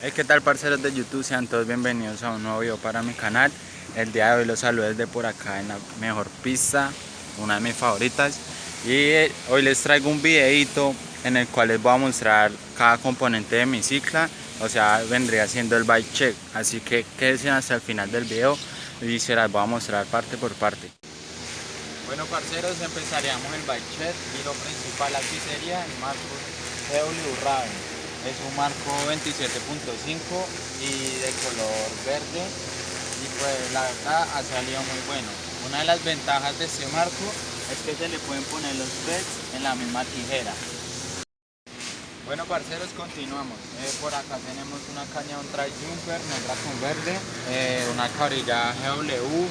Hey, ¿qué tal, parceros de YouTube? Sean todos bienvenidos a un nuevo video para mi canal. El día de hoy los saludo desde por acá en la mejor pista, una de mis favoritas. Y hoy les traigo un videito en el cual les voy a mostrar cada componente de mi cicla. O sea, vendría siendo el bike check. Así que quédense hasta el final del video y se las voy a mostrar parte por parte. Bueno, parceros, empezaríamos el bike check y lo principal aquí sería el marco GW Raven. Es un marco 27.5 y de color verde, y pues la verdad ha salido muy bueno. Una de las ventajas de este marco es que se le pueden poner los threads en la misma tijera. Bueno, parceros, continuamos. Por acá tenemos una caña, un trail jumper negra con verde, una cabrilla GW,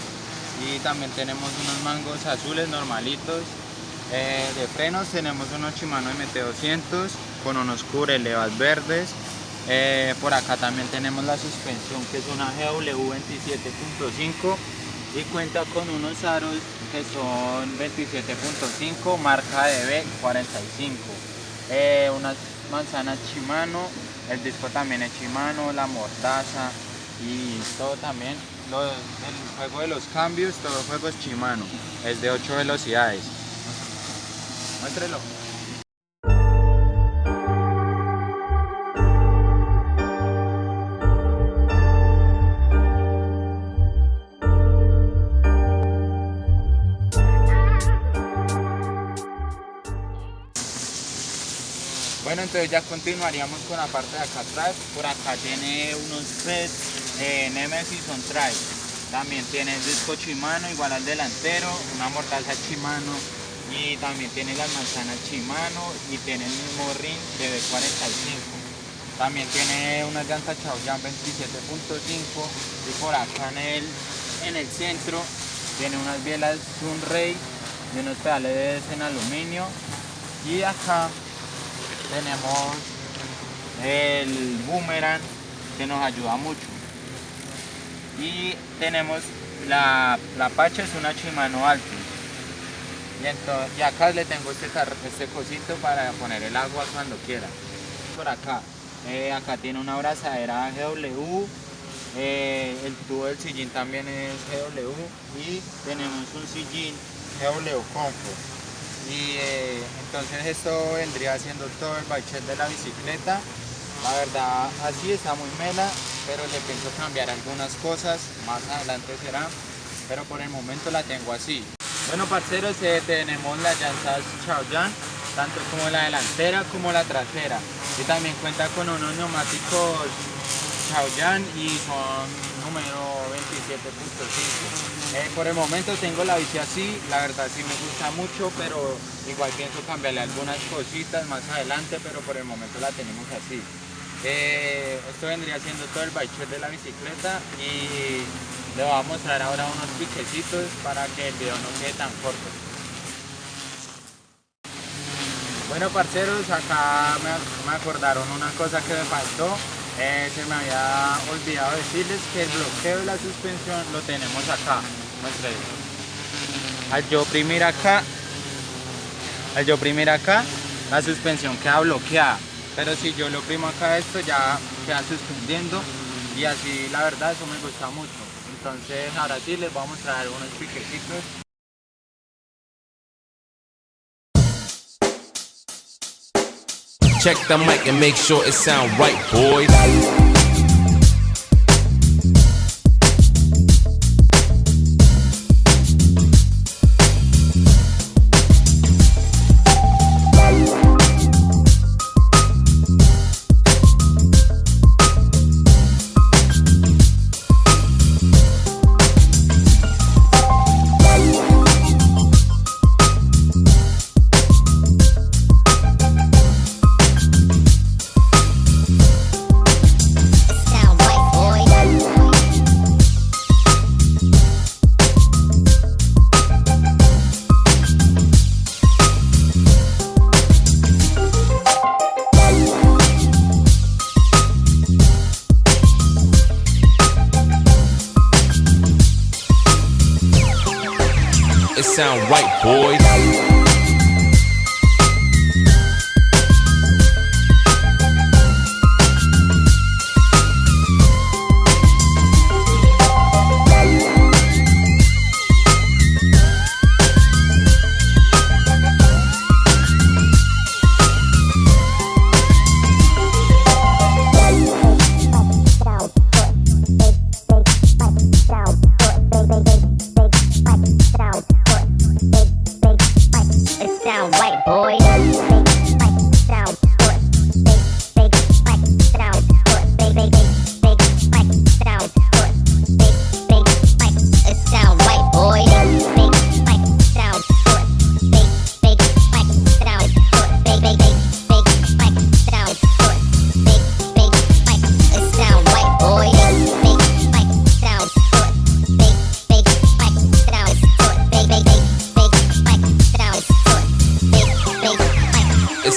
y también tenemos unos mangos azules normalitos. De frenos tenemos unos Shimano MT200 con unos cubrelevas verdes. Por acá también tenemos la suspensión, que es una GW 27.5 y cuenta con unos aros que son 27.5 marca DB45. Unas manzanas Shimano, el disco también es Shimano, la mordaza y todo también. El juego de los cambios, todo el juego es Shimano, es de 8 velocidades. Muéstrelo. Bueno, entonces ya continuaríamos con la parte de acá atrás. Por acá tiene unos threads Nemesis on Trail. También tiene el disco Shimano igual al delantero, una mordaza Shimano, y también tiene las manzanas Shimano y tiene el mismo ring de B45. También tiene una llanta Chaoyang 27.5 y por acá en el centro tiene unas bielas Sunray y unos pedales en aluminio. Y acá tenemos el boomerang que nos ayuda mucho. Y tenemos la pacha, es una Shimano Altus. Y acá le tengo este cosito para poner el agua cuando quiera. Por acá, acá tiene una abrazadera GW, el tubo del sillín también es GW y tenemos un sillín GW Comfort. Y entonces esto vendría siendo todo el bike check de la bicicleta. La verdad así está muy mela, pero le pienso cambiar algunas cosas, más adelante será, pero por el momento la tengo así. Bueno, parceros, tenemos las llantas Chaoyang, tanto como la delantera como la trasera, y también cuenta con unos neumáticos Chaoyang y son número 27.5. Por el momento tengo la bici así, la verdad sí me gusta mucho, pero igual pienso cambiarle algunas cositas más adelante, pero por el momento la tenemos así. Esto vendría siendo todo el bike check de la bicicleta y le voy a mostrar ahora unos piquecitos para que el video no quede tan corto. Bueno, parceros, acá me acordaron una cosa que me faltó. Se me había olvidado decirles que el bloqueo de la suspensión lo tenemos acá. Al yo oprimir acá, la suspensión queda bloqueada. Pero si yo lo oprimo acá, esto ya queda suspendiendo, y así la verdad eso me gusta mucho. Entonces ahora sí les voy a mostrar unos piquecitos. Check the mic and make sure it sound right, boys. It sound right, boys.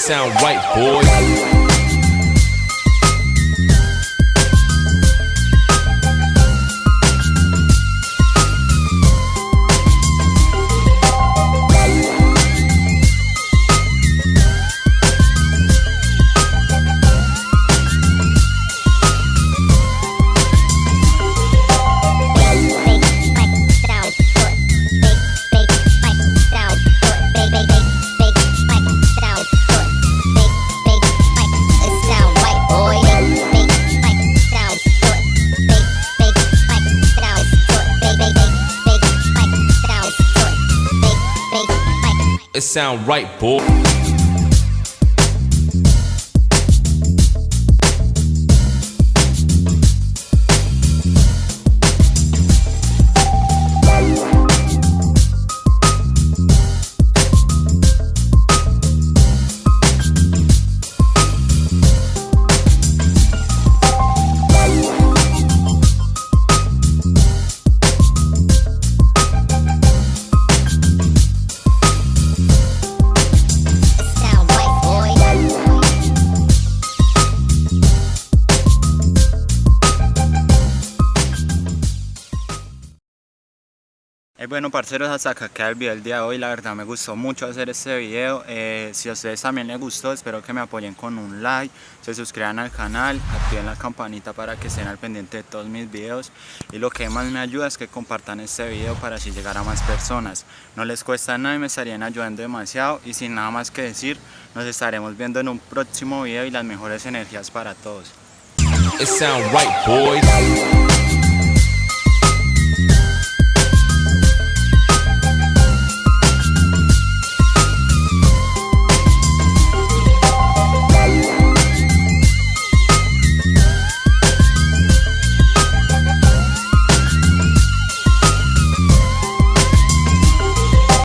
sound right, boys. It sound right, boy. Bueno, parceros, hasta acá queda el video del día de hoy. La verdad me gustó mucho hacer este video. Si a ustedes también les gustó, espero que me apoyen con un like, se suscriban al canal, activen la campanita para que estén al pendiente de todos mis videos. Y lo que más me ayuda es que compartan este video para así llegar a más personas. No les cuesta nada y me estarían ayudando demasiado. Y sin nada más que decir, nos estaremos viendo en un próximo video y las mejores energías para todos. It sound right, boys.